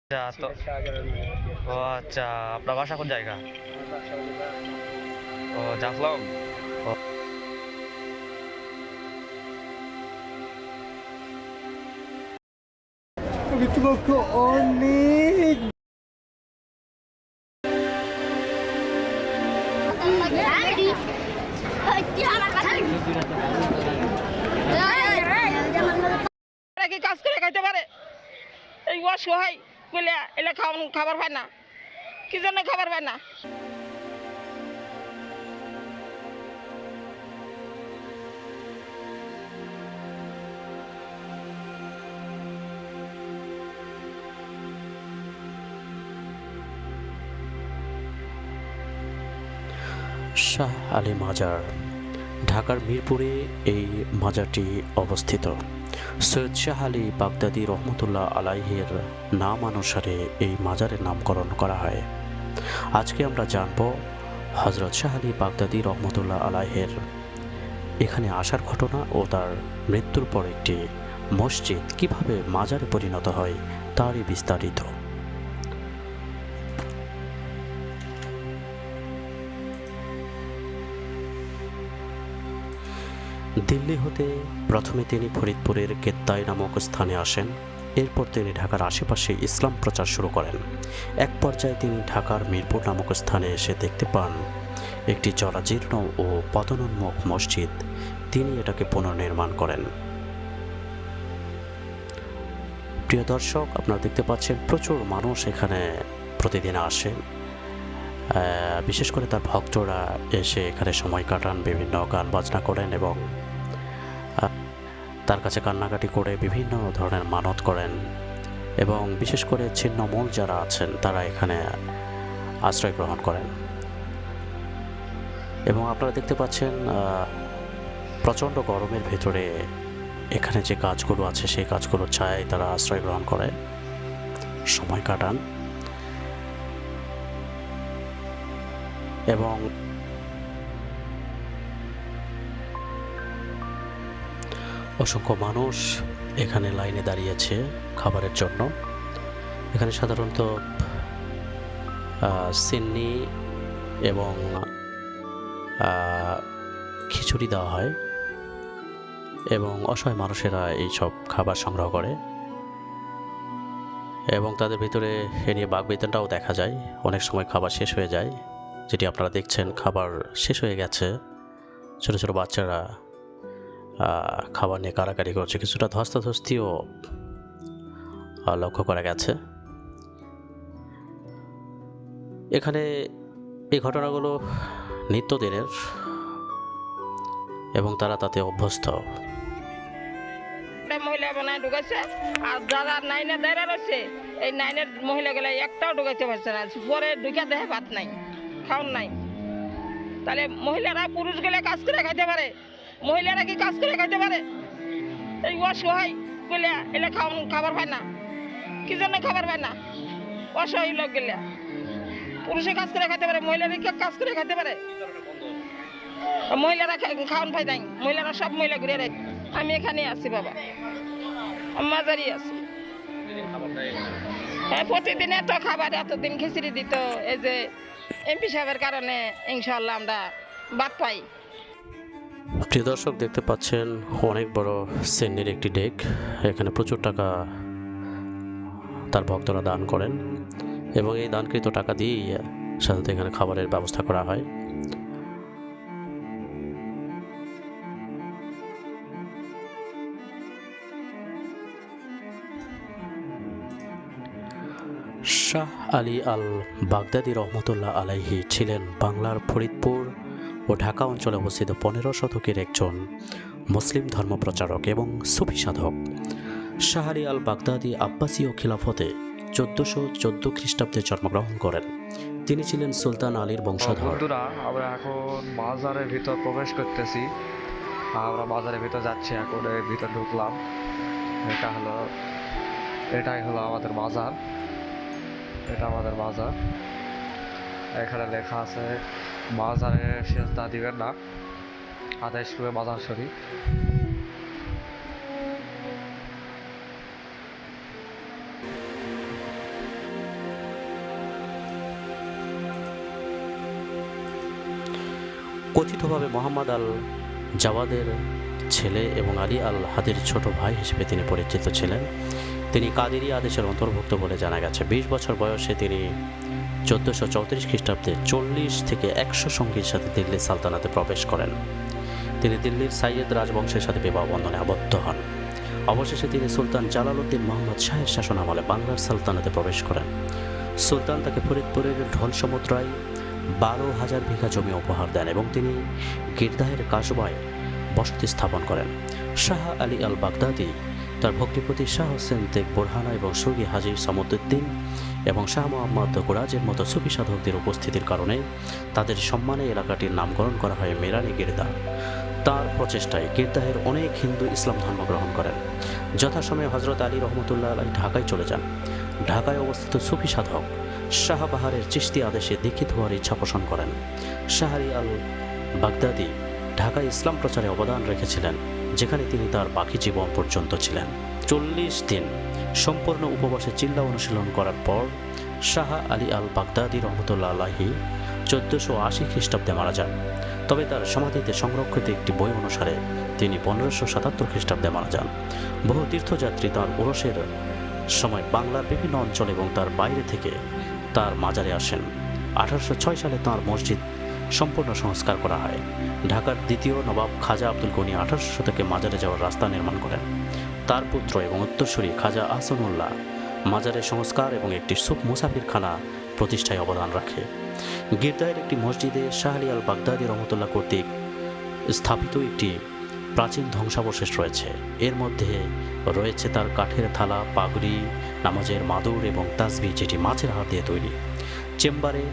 আচ্ছা তো। ও আচ্ছা, আপনার বাসা কোন জায়গা? ও জাফলং। ও কর্তৃপক্ষ অনেক কি কাজ করে খাইতে পারে? এই অসহায় বলে এলে খাবার পায় না, কি জন্য খাবার পায় না? শাহ আলী মাজার ঢাকার মিরপুরে এই মাজারটি অবস্থিত। সৈয়দ শাহ আলী বাগদাদী রহমতুল্লাহ আলাইহির নাম অনুসারে এই মাজারের নামকরণ করা হয়। আজকে আমরা জানব হজরত শাহ আলী বাগদাদী রহমতুল্লাহ আলাইহির এখানে আসার ঘটনা ও তার মৃত্যুর পর একটি মসজিদ কিভাবে মাজারে পরিণত হয় তারই বিস্তারিত। দিল্লি হতে প্রথমে তিনি ফরিদপুরের কেত্তাই নামক স্থানে আসেন। এরপর তিনি ঢাকার আশেপাশে ইসলাম প্রচার শুরু করেন। এক পর্যায়ে তিনি ঢাকার মিরপুর নামক স্থানে এসে দেখতে পান একটি জরাজীর্ণ ও পতনোন্মুখ মসজিদ। তিনি এটাকে পুনর্নির্মাণ করেন। প্রিয় দর্শক, আপনারা দেখতে পাচ্ছেন প্রচুর মানুষ এখানে প্রতিদিন আসে। বিশেষ করে তার ভক্তরা এসে এখানে সময় কাটান, বিভিন্ন গান বাজনা করেন এবং তার কাছে কান্নাকাটি করে বিভিন্ন ধরনের মানত করেন। এবং বিশেষ করে ছিন্নমূল যারা আছেন তারা এখানে আশ্রয় গ্রহণ করেন। এবং আপনারা দেখতে পাচ্ছেন প্রচণ্ড গরমের ভেতরে এখানে যে গাছগুলো আছে সেই গাছগুলোর ছায়ায় তারা আশ্রয় গ্রহণ করে সময় কাটান। এবং অসংখ্য মানুষ এখানে লাইনে দাঁড়িয়েছে খাবারের জন্য। এখানে সাধারণত সিন্নি এবং খিচুড়ি দেওয়া হয় এবং অসহায় মানুষেরা এই সব খাবার সংগ্রহ করে এবং তাদের ভিতরে এ নিয়ে বাকবিতণ্ডাও দেখা যায়। অনেক সময় খাবার শেষ হয়ে যায়, যেটি আপনারা দেখছেন খাবার শেষ হয়ে গেছে। ছোটো ছোটো বাচ্চারা খাবার নিয়ে কাড়াকাড়ি করছে, কিছুটা ধস্তাধস্তিও লক্ষ্য করা গেছে। এখানে এই ঘটনাগুলো নিত্যদিনের এবং তারা তাতে অভ্যস্ত। মহিলা বানায় ঢুকাইছে, আর যারা নাইনে দাঁড়া রয়েছে এই নাইনের মহিলাগুলো একটাও ঢুকাইতে পারছে না। পরে ঢুকে দেখে ভাত নাই, খাওয়ান নাই। তাহলে মহিলারা পুরুষগুলো কাজ করে খাইতে পারে? মহিলারা কি কাজ করে খাইতে পারে? এই অসহায় বলে এলে খাবার পায় না, কি জন্য খাবার পায় না? অসহায় লোক গেলে পুরুষে কাজ করে খাইতে পারে, মহিলারা কি কাজ করে খাইতে পারে? মহিলারা খাওয়ান পাই নাই, মহিলারা সব মহিলা ঘুরে রাখে। আমি এখানে আছি বাবা, মাঝারি আছি। হ্যাঁ, প্রতিদিনে তো খাবার এতদিন খিচুড়ি দিত। এই যে এমপি সাহেবের কারণে ইনশাল্লাহ আমরা বাদ পাই। প্রিয় দর্শক, দেখতে পাচ্ছেন অনেক বড় সেন্নির একটি ডেক। এখানে প্রচুর টাকা তার ভক্তরা দান করেন এবং এই দানকৃত টাকা দিয়েই সাধারণত এখানে খাবারের ব্যবস্থা করা হয়। শাহ আলী আল বাগদাদী রহমতুল্লাহ আলাইহি ছিলেন বাংলার ফরিদপুর ও ঢাকা অঞ্চলে অবস্থিত 15 শতকের একজন মুসলিম ধর্মপ্রচারক এবং সুফি সাধক। শাহ আলী আল বাগদাদী আব্বাসীয় খিলাফতে 1414 খ্রিস্টাব্দে জন্মগ্রহণ করেন। তিনি ছিলেন সুলতান আলীর বংশধর। বন্ধুরা, আমরা এখন মাজারের ভিতর প্রবেশ করতেছি। আমরা মাজারের ভিতর যাচ্ছি, এখন এর ভিতর ঢুকলাম। এটাই হলো আমাদের মাজার। এটা আমাদের মাজার। এখানে লেখা আছে মাজারে সেজদা দিবেন না, আদেশ করে মাজার শরীফ। কথিতভাবে মোহাম্মদ আল জাওয়াদের ছেলে এবং আলী আল হাদির ছোট ভাই হিসেবে তিনি পরিচিত ছিলেন। তিনি কাদেরী আদেশের অন্তর্ভুক্ত বলে জানা গেছে। 20 বছর বয়সে তিনি 1434 খ্রিস্টাব্দে 40 থেকে 100 সঙ্গীর সাথে দিল্লি সালতানাতে প্রবেশ করেন। তিনি দিল্লির সাইয়েদ রাজবংশের সাথে বিবাহ বন্ধনে আবদ্ধ হন। অবশেষে তিনি সুলতান জালালউদ্দিন মোহাম্মদ শাহের শাসনামলে বাংলার সালতানাতে প্রবেশ করেন। সুলতান তাকে ফরিদপুরের ঢোল সমুদ্রায় 12,000 বিঘা জমি উপহার দেন এবং তিনি গিরদাহের কাসবায় বসতি স্থাপন করেন। শাহ আলী আল বাগদাদি তার ভগ্নিপতি শাহ হোসেন তেগ বোরহানা এবং সুরগি হাজী সামুদ্দিন এবং শাহ মোহাম্মদ গোরাজের মতো সুফি সাধকদের উপস্থিতির কারণে তাদের সম্মানে এলাকাটির নামকরণ করা হয় মেরানি গিরদা। তার প্রচেষ্টায় গিরদাহের অনেক হিন্দু ইসলাম ধর্ম গ্রহণ করেন। যথাসময়ে হজরত আলী রহমতুল্লাহ আলাই ঢাকায় চলে যান। ঢাকায় অবস্থিত সুফি সাধক শাহবাহারের চিশতি আদেশে দীক্ষিত হওয়ার ইচ্ছা পোষণ করেন। শাহ আলী আল বাগদাদি ঢাকায় ইসলাম প্রচারে অবদান রেখেছিলেন, যেখানে তিনি তার বাকি জীবন পর্যন্ত ছিলেন। 40 দিন সম্পূর্ণ উপবাসে চিল্লা অনুশীলন করার পর শাহ আলী আল বাগদাদি রহমতুল্লাহ আলাইহি 1480 খ্রিস্টাব্দে মারা যান। তবে তার সমাধিতে সংরক্ষিত একটি বই অনুসারে তিনি 1577 খ্রিস্টাব্দে মারা যান। বহু তীর্থযাত্রী তার ওরসের সময় বাংলার বিভিন্ন অঞ্চল এবং তার বাইরে থেকে তার মাজারে আসেন। 1806 সালে তাঁর মসজিদ সম্পূর্ণ সংস্কার করা হয়। ঢাকার দ্বিতীয় নবাব খাজা আব্দুল গনি 1800 শতকে মাজারে যাওয়ার রাস্তা নির্মাণ করেন। তার পুত্র এবং উত্তরসূরি খাজা আহসানুল্লাহ মাজারের সংস্কার এবং একটি সুফ মুসাফিরখানা প্রতিষ্ঠায় অবদান রাখে। গিরদাহের একটি মসজিদে শাহ আলী আল বাগদাদি রহমতুল্লাহ কর্তৃক স্থাপিত একটি প্রাচীন ধ্বংসাবশেষ রয়েছে। এর মধ্যে রয়েছে তার কাঠের থালা, পাগড়ি, নামাজের মাদুর এবং তাসবিহ, যেটি মাছের হাড় দিয়ে তৈরি। চেম্বারে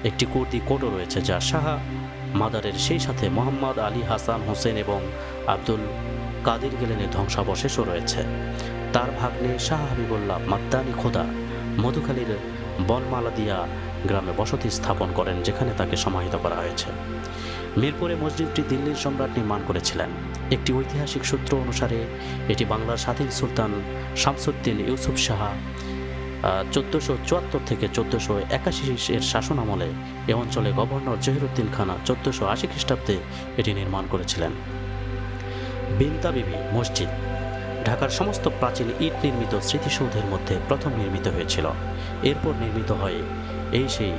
একটি কুর্দি কোটও রয়েছে, যা শাহ মাদারের সেই সাথে মোহাম্মদ আলী হাসান হোসেন এবং আব্দুল কাদির গেলেনের ধ্বংসাবশেষও রয়েছে। তার ভাগ্নে শাহ হাবিবুল্লাহ মাদ্দানি খোদা মধুখালীর বনমালাদিয়া গ্রামে বসতি স্থাপন করেন, যেখানে তাকে সমাহিত করা হয়েছে। মিরপুরে মসজিদটি দিল্লির সম্রাট নির্মাণ করেছিলেন। একটি ঐতিহাসিক সূত্র অনুসারে এটি বাংলার স্বাধীন সুলতান শামসুদ্দিন ইউসুফ শাহ 1474 থেকে 1481 এর শাসন আমলে এ অঞ্চলে গভর্নর জহিরুদ্দিন খানা 1480 খ্রিস্টাব্দে এটি নির্মাণ করেছিলেন। বিনতা বিবি মসজিদ ঢাকার সমস্ত প্রাচীন ইট নির্মিত স্মৃতিসৌধের মধ্যে প্রথম নির্মিত হয়েছিল। এরপর নির্মিত হয় এই সেই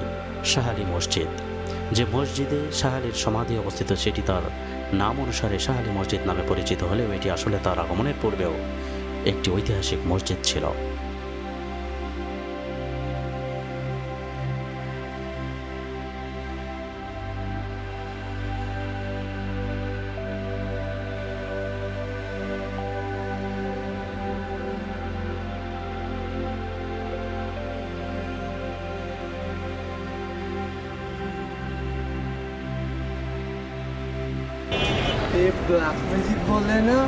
শাহ আলী মসজিদ। যে মসজিদে শাহ আলীর সমাধি অবস্থিত সেটি তার নাম অনুসারে শাহ আলী মসজিদ নামে পরিচিত হলেও এটি আসলে তার আগমনের পূর্বেও একটি ঐতিহাসিক মসজিদ ছিল। এই ব্ল্যাক ম্যাজিক বলে না,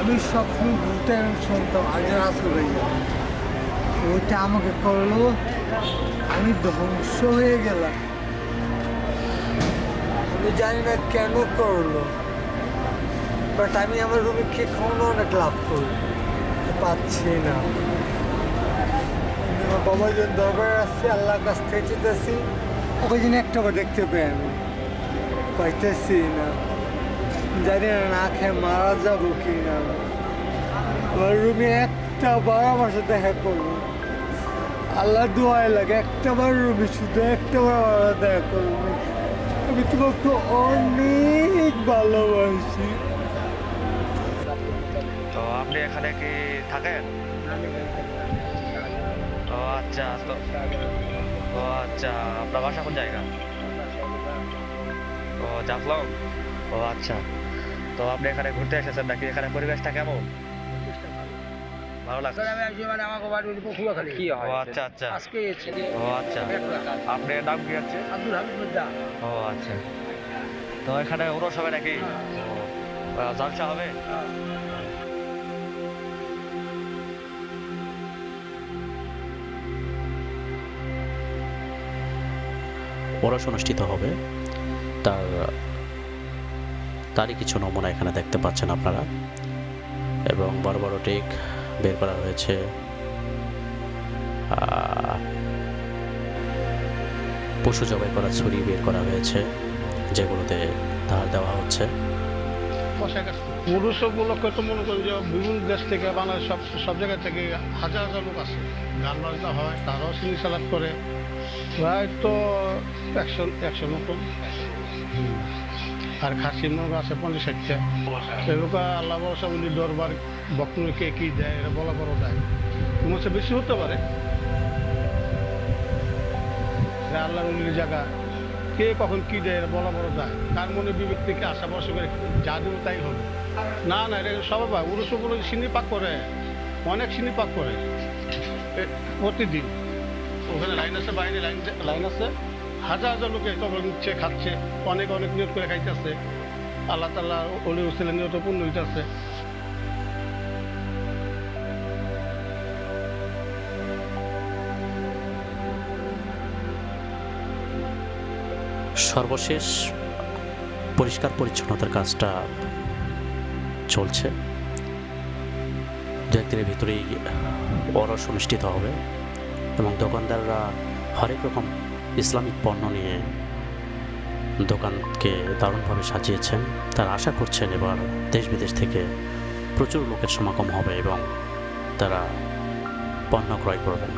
আমি সবসময় ঘুরতে শুনতাম আগে আসল ভাইয়া, ওইটা আমাকে করলো, আমি ধ্বংস হয়ে গেলাম। আমি জানি না কেন করলো, বাট আমি আমার রুমে খেয়ে খাওয়ানো অনেক লাভ করি, পাচ্ছি না। আমার বাবার জন্য দরকার আসছে, আল্লাহর কাছ থেকে চেতেছি, ওকে যেন একটা বার দেখতে পাই, আমি পাইতেছি না। জানি না না খেয়ে মারা যাবো কি না। আমার রুমে একটা বার আমার সাথে দেখা করবো, আল্লাহ দোয়াই লাগে, একটা বার রুমে শুধু একটা বার আমার দেখা করবো। আমি তোমাকে অনেক ভালোবাসি। তো আপনি এখানে কি থাকেন? ও আচ্ছা, ও আচ্ছা, আপনার বাসা কোন জায়গা? ও জাফলং। ও আচ্ছা, তো আপনি এখানে ঘুরতে এসেছেন নাকি? এখানে পরিবেশটা কেমন? ভালো লাগছে? কি হয়? ও আচ্ছা আচ্ছা, আজকে ও আচ্ছা, আপনার নাম কি আছে? আব্দুল হামিদ। ও আচ্ছা, তো এখানে ওরস হবে নাকি? ও জালসা হবে? ওরস অনুষ্ঠিত হবে। তারই কিছু নমুনা এখানে দেখতে পাচ্ছেন আপনারা, এবং বড় বড় টেক বের করা হয়েছে। পশু জবাই করা ছুরি বের করা হয়েছে, যেগুলোতে ধার দেওয়া হচ্ছে। পুরুষ উপলক্ষে তো মনে করি যে বিভিন্ন দেশ থেকে বাংলাদেশ সব জায়গা থেকে হাজার হাজার লোক আছে, গান বাজনা হয়, তারাও সিনি সালাদ করে, প্রায় তো 100 মতন। আর খাসি মুরগ আছে 50-60টা। এরকম আল্লাহ ভরসা বলি দরবার বক্তব্য কে কী দেয় এটা বলা বড় দেয়, তোমার সে বেশি হতে পারে। আল্লাহ বলির জায়গা কে কখন কী দেয় এটা বলা বড় দেয়, কার মনে বিবেক থেকে আশা ভরসা করে যা দেবো তাই হবে। না না, এটা সবাই পায়। উরুষ উপলক্ষে সিনি পাক করে, অনেক সিনি পাক করে প্রতিদিন। ওখানে লাইন আছে, বাইরে লাইন আছে, হাজার হাজার লোকে কবর নিচ্ছে, খাচ্ছে, অনেক অনেক নিয়ত করে খাইতেছে। আল্লাহ তাআলা ওলি উসিলা নিয়ত পূর্ণ হইতেছে। সর্বশেষ পরিষ্কার পরিচ্ছন্নতার কাজটা চলছে। দু একদিনের ভিতরেই ওরস অনুষ্ঠিত হবে এবং দোকানদাররা হরেক রকম ইসলামিক পণ্য নিয়ে দোকানকে দারুণভাবে সাজিয়েছেন। তারা আশা করছেন এবার দেশ বিদেশ থেকে প্রচুর লোকের সমাগম হবে এবং তারা পণ্য ক্রয় করবেন।